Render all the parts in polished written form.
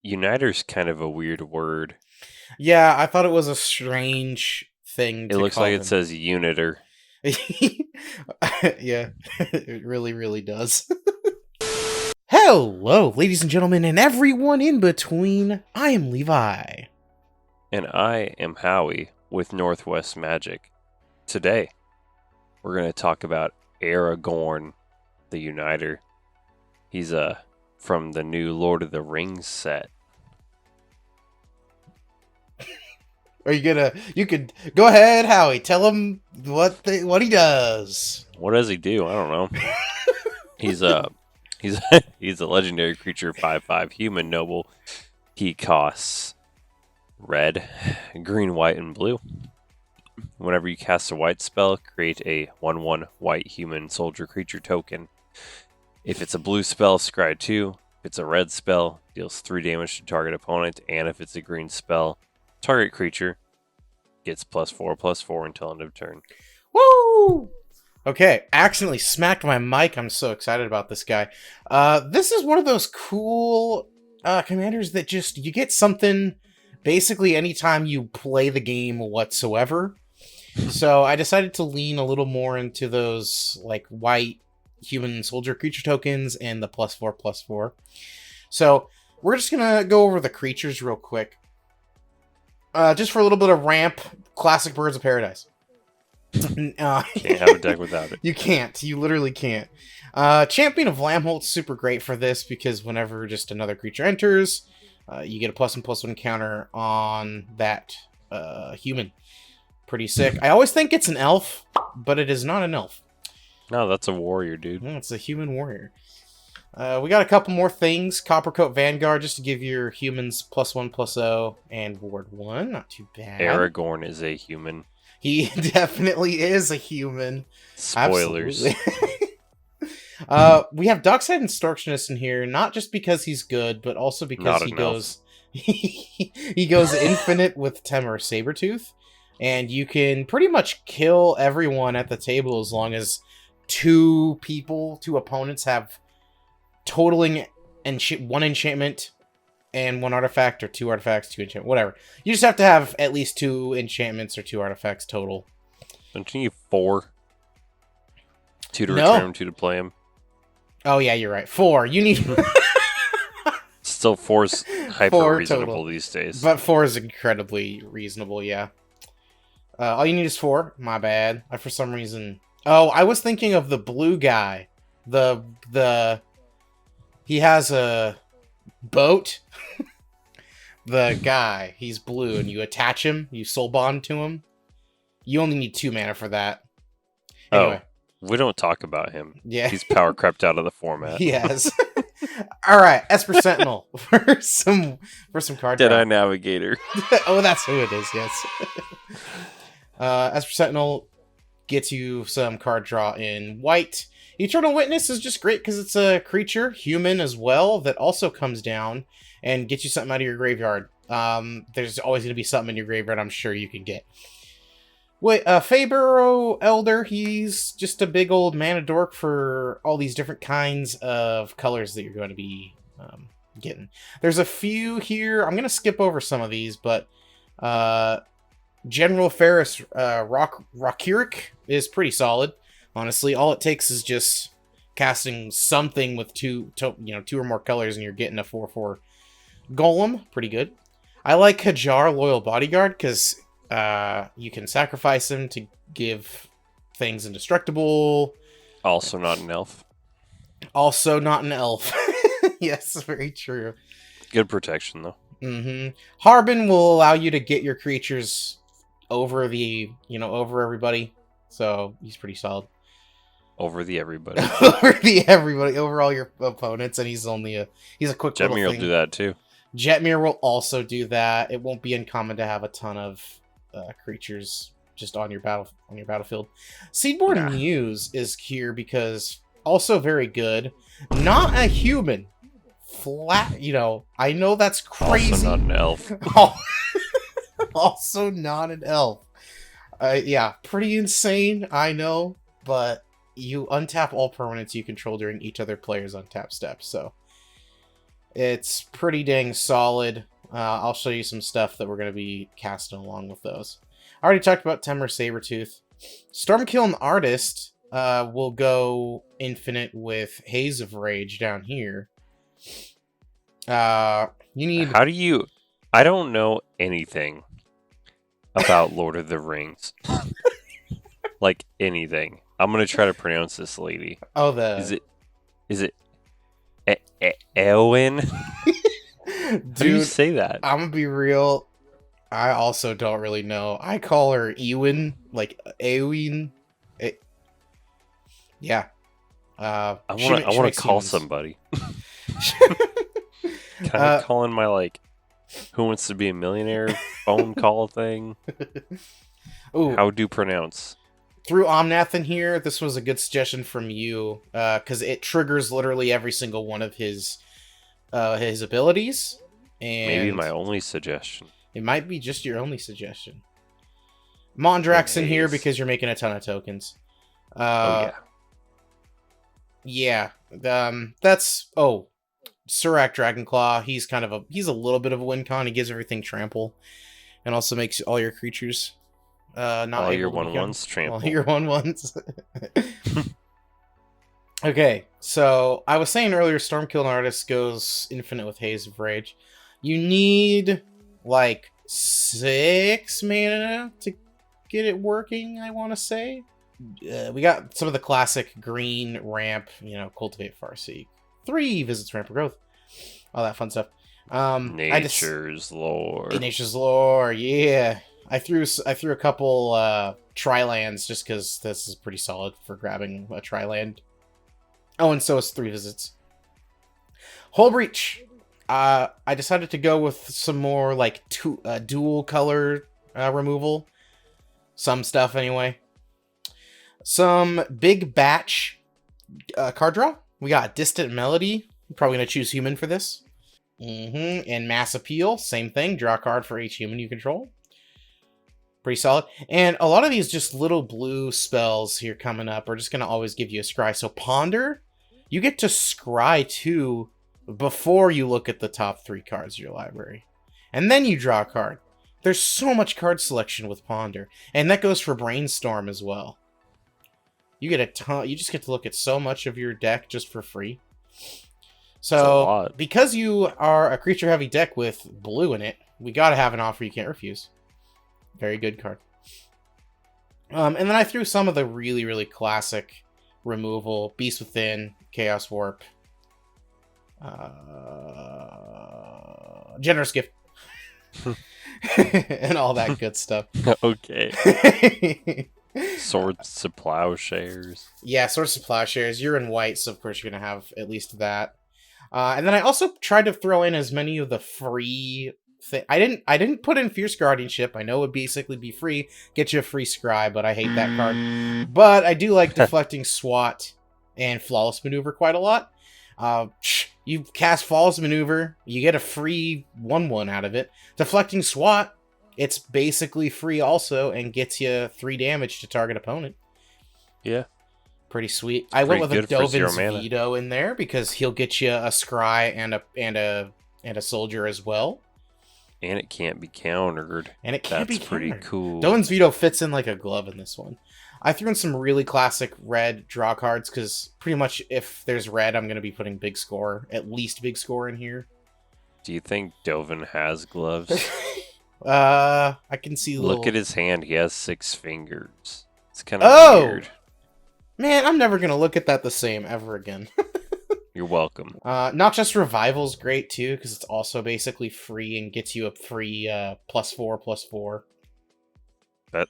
Uniter's kind of a weird word. Yeah, I thought it was a strange thing It to looks like call it them. says uniter. Yeah, it really, really does. Hello, ladies and gentlemen, and everyone in between. I am Levi. And I am Howie with Northwest Magic. Today, we're going to talk about Aragorn, the Uniter. He's from the new Lord of the Rings set. Are you gonna? You could go ahead, Howie. Tell him what he does. What does he do? I don't know. He's he's he's a legendary creature, 5/5 human noble. He costs red, green, white, and blue. Whenever you cast a white spell, create a 1/1 white human soldier creature token. If it's a blue spell, scry 2. If it's a red spell, deals 3 damage to target opponent. And if it's a green spell, target creature gets +4/+4 until end of turn. Woo! Okay, accidentally smacked my mic. I'm so excited about this guy. This is one of those cool commanders that just you get something basically anytime you play the game whatsoever. So I decided to lean a little more into those like white human soldier creature tokens and the +4/+4. So we're just gonna go over the creatures real quick. Just for a little bit of ramp, classic Birds of Paradise. Can't have a deck without it. You can't. You literally can't. Champion of Lambholt's super great for this because whenever just another creature enters, you get a +1/+1 counter on that human. Pretty sick. I always think it's an elf, but it is not an elf. No, that's a warrior, dude. It's a human warrior. We got a couple more things. Coppercoat Vanguard, just to give your humans +1/+0 and ward 1. Not too bad. Aragorn is a human. He definitely is a human. Spoilers. We have Dockside Instructionist in here, not just because he's good, but also because Not he an goes he goes infinite with Temur Sabertooth, and you can pretty much kill everyone at the table as long as two opponents have totaling one enchantment and one artifact, or two artifacts, two enchantment, whatever. You just have to have at least 2 enchantments or 2 artifacts total. Don't you need 4? 2 to No. return him, 2 to play him. Oh yeah, you're right. 4. You need Still 4's hyper 4 reasonable total. these days. But 4 is incredibly reasonable, yeah. All you need is 4. My bad. I, for some reason... Oh, I was thinking of the blue guy. He has a boat. The guy, he's blue, and you attach him, you soul bond to him. You only need 2 mana for that. Anyway. Oh, we don't talk about him. Yeah. He's power crept out of the format. Yes. All right, Esper Sentinel for some card draw. Deadeye Navigator. Oh, that's who it is. Yes. Esper Sentinel gets you some card draw in white. Eternal Witness is just great because it's a creature, human as well, that also comes down and gets you something out of your graveyard. There's always going to be something in your graveyard I'm sure you can get. Wait, Faeburrow Elder, he's just a big old mana dork for all these different kinds of colors that you're going to be getting. There's a few here. I'm going to skip over some of these, but General Ferris Rockuric is pretty solid. Honestly, all it takes is just casting something with two or more colors, and you're getting a 4/4 golem. Pretty good. I like Hajar, Loyal Bodyguard, because you can sacrifice him to give things indestructible. Also not an elf. Also not an elf. Yes, very true. Good protection, though. Harbin will allow you to get your creatures over over everybody. So he's pretty solid. Over the everybody. Over all your opponents, and he's a quick little Jetmir will thing. do that too. Jetmir will also do that. It won't be uncommon to have a ton of creatures just on your battlefield. Seedborn Muse is here because also very good. Not a human. Flat, I know that's crazy. Also not an elf. Also not an elf. Yeah, pretty insane, I know, but you untap all permanents you control during each other player's untap step, so It's pretty dang solid. I'll show you some stuff that we're going to be casting along with those. I already talked about Temur Sabertooth. Stormkiln Artist will go infinite with Haze of Rage down here. You need... How do you... I don't know anything about Lord of the Rings. Like, anything. I'm going to try to pronounce this lady. Oh, Is it Eowyn? How do you Dude, say that? I'm gonna be real. I also don't really know. I call her Eowyn, like Eowyn. Yeah. I want to call somebody. Kind of calling my, like, Who Wants to Be a Millionaire phone call thing. Ooh. How do you pronounce? Through Omnath in here, this was a good suggestion from you, because it triggers literally every single one of his abilities. And Maybe my only suggestion. It might be just your only suggestion. Mondrax in here because you're making a ton of tokens. Oh, yeah. Yeah. That's... Oh. Surak Dragonclaw, he's a little bit of a win con. He gives everything trample. And also makes all your creatures not all able your to 1/1s trample. All your 1/1s. Okay, so I was saying earlier Stormkiln Artist goes infinite with Haze of Rage. You need like 6 mana to get it working, I want to say. We got some of the classic green ramp, Cultivate Farseek. 3 visits ramp for growth. All that fun stuff. Nature's Lore. Nature's Lore, yeah. I threw a couple Tri-lands just because this is pretty solid for grabbing a Tri-land. Oh, and so is 3 visits. Hole Breach. I decided to go with some more like dual color removal. Some stuff anyway. Some big batch card draw. We got Distant Melody. I'm probably going to choose human for this. And Mass Appeal. Same thing. Draw a card for each human you control. Pretty solid. And a lot of these just little blue spells here coming up are just going to always give you a scry. So Ponder, you get to scry 2 before you look at the top 3 cards of your library. And then you draw a card. There's so much card selection with Ponder. And that goes for Brainstorm as well. You get a ton. You just get to look at so much of your deck just for free. So, because you are a creature-heavy deck with blue in it, we gotta have an offer you can't refuse. Very good card. And then I threw some of the really, really classic removal. Beast Within, Chaos Warp. Generous Gift. And all that good stuff. Okay. Swords to Plowshares. Yeah, Swords to Plowshares. You're in white, so of course you're going to have at least that. And then I also tried to throw in as many of the free... I didn't put in Fierce Guardianship. I know it would basically be free. Get you a free Scry, but I hate that card. But I do like Deflecting SWAT and Flawless Maneuver quite a lot. You cast Flawless Maneuver, you get a free 1/1 out of it. Deflecting SWAT, it's basically free also and gets you 3 damage to target opponent. Yeah. Pretty sweet. I went with a Dovin's Veto in there because he'll get you a Scry and a soldier as well. And it can't be countered. And it can't be countered. That's pretty cool. Dovin's Veto fits in like a glove in this one. I threw in some really classic red draw cards because pretty much if there's red, I'm going to be putting Big Score, at least Big Score in here. Do you think Dovin has gloves? I can see Look at his hand. He has 6 fingers. It's kind of weird. Man, I'm never going to look at that the same ever again. You're welcome. Noxious Revival's great too because it's also basically free and gets you a free +4/+4.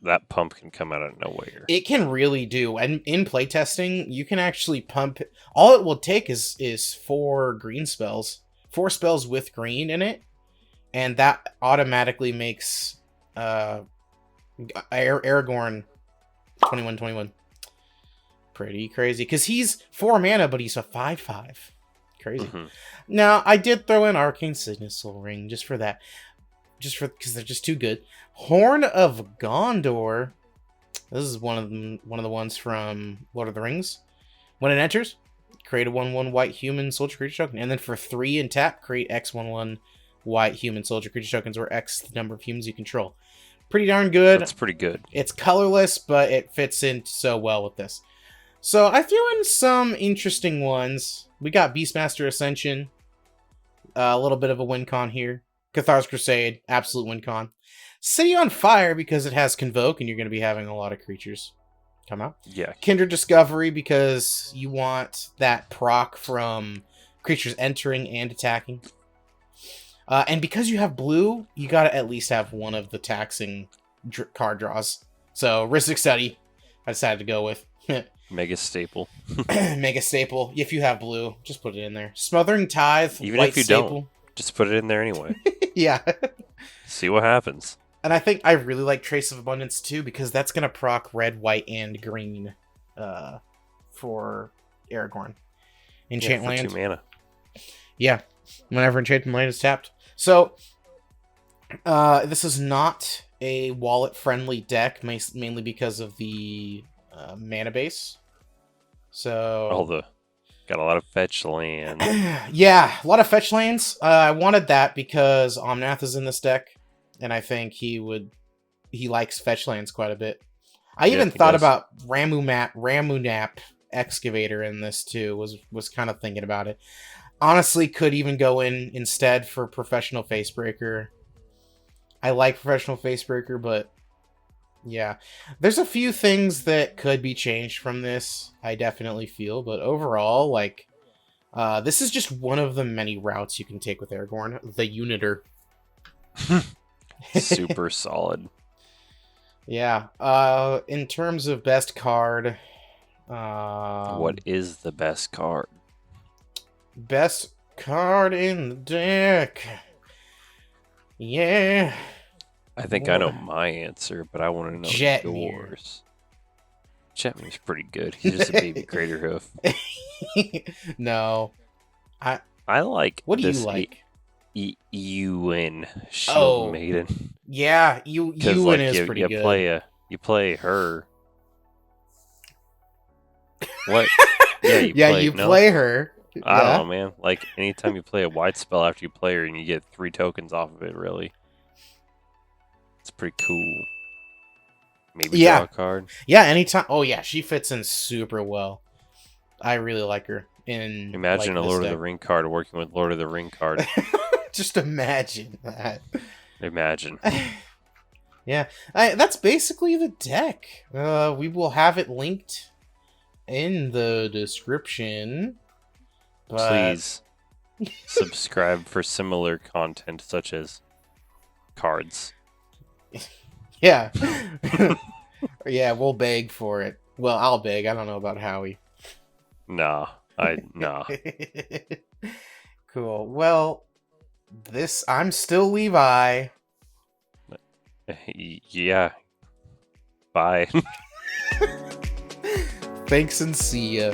That pump can come out of nowhere. It can really do. And in playtesting, you can actually pump... All it will take is 4 green spells. 4 spells with green in it. And that automatically makes Aragorn 21/21. Pretty crazy. Because he's 4 mana, but he's a 5/5. Crazy. Mm-hmm. Now, I did throw in Arcane Signature Ring just for that. Because they're just too good. Horn of Gondor. This is one of the ones from Lord of the Rings. When it enters, create a 1/1 white human soldier creature token. And then for 3 and tap, create X 1/1 white human soldier creature tokens, or X the number of humans you control. Pretty darn good. That's pretty good. It's colorless, but it fits in so well with this. So I threw in some interesting ones. We got Beastmaster Ascension. A little bit of a win con here. Cathar's Crusade, absolute win con. City on Fire, because it has Convoke, and you're going to be having a lot of creatures come out. Yeah. Kindred Discovery, because you want that proc from creatures entering and attacking. And because you have blue, you got to at least have one of the taxing card draws. So, Rhystic Study, I decided to go with. Mega staple. Mega staple. If you have blue, just put it in there. Smothering Tithe, Even white if you staple. don't, just put it in there anyway. Yeah. See what happens. And I think I really like Trace of Abundance too, because that's going to proc red, white, and green for Aragorn. Enchant land. 2 mana. Yeah. Whenever Enchanted Land is tapped. So, this is not a wallet-friendly deck, mainly because of the mana base. So... Got a lot of fetch land. Yeah, a lot of fetch lands. I wanted that because Omnath is in this deck, and I think he likes fetch lands quite a bit. I even thought about Ramunap Excavator in this too. Was kind of thinking about it. Honestly, could even go in instead for Professional Facebreaker. I like Professional Facebreaker, but yeah. There's a few things that could be changed from this, I definitely feel, but overall, like, this is just one of the many routes you can take with Aragorn. The Uniter. Super solid. Yeah. In terms of best card... what is the best card? Best card in the deck. Yeah. I think I know my answer, but I want to know yours. Jetmir's pretty good. He's just a baby Crater Hoof. No. I like What do you like? Ewan Shield Maiden. Yeah, Ewan is pretty good. You play her. What? Yeah, you play her. I don't know, man. Like, anytime you play a white spell after you play her and you get 3 tokens off of it, really. It's pretty cool. Maybe draw a card. Yeah, anytime. Oh, yeah, she fits in super well. I really like her. Imagine a Lord of the Ring card working with Lord of the Ring card. Just imagine that. Imagine. Yeah, that's basically the deck. We will have it linked in the description. But... Please subscribe for similar content such as cards. Yeah. Yeah, we'll beg for it. Well, I'll beg. I don't know about Howie. Nah. Cool. Well, I'm still Levi. Yeah. Bye. Thanks and see ya.